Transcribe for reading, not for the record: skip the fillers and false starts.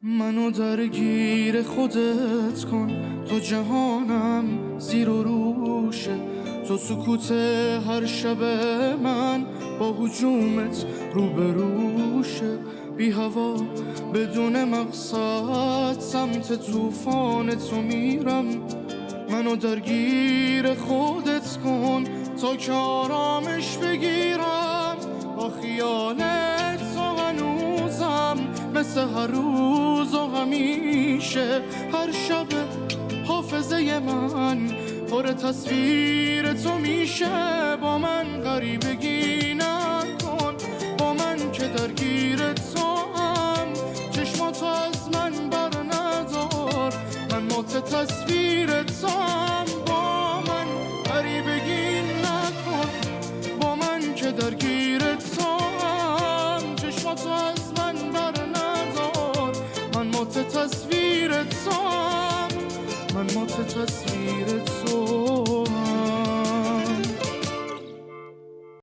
منو درگیر خودت کن، تو جهانم زیر و روشه، تو سکوت هر شب من با هجومت روبروشه. بی هوا بدون مقصد سمت طوفان تو میرم، منو درگیر خودت کن تا که آرامش بگیرم. با خیالت تو هنوزم مثل هر روز و همیشه، هر شب حافظه من پر تصویر تو میشه. با من غریبگی نکن، با من که درگیر تو هم، چشماتو از من بر ندار، من مات تصویر تو هم. با من غریبگی نکن، با من که درگیر تو هم، چشماتو از من بر ندار، من مات تصویر تو هم، من مات تصویر تو هم.